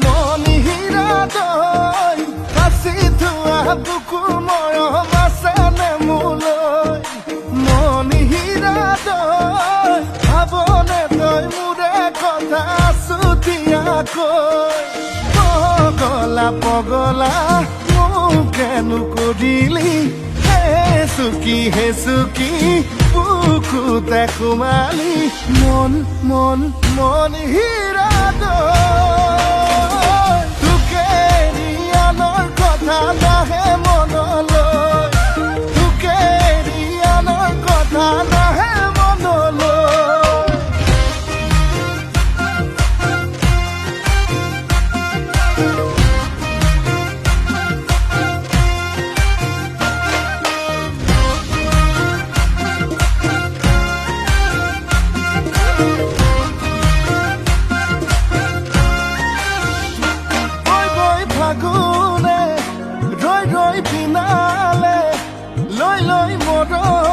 মন হীৰা দৈ কাচি ধোৱা বুকুৰ মৰম আছেনে মোলৈ মন হীৰা দৈ ভাবনে তই মোৰে কথা চুতীয়াকৈ পগলা পগলা মোকেনো কৰিলি হে চুকি বুকুতে সোমালি মন মন মন হীৰা দৈ তোকে এৰি আনৰ কথা নাহে মনলৈ তোকে এৰি আনৰ কথা নাহে মনলৈ ফাগুনে ৰৈ ৰৈ পিনালে লৈ লৈ মৰম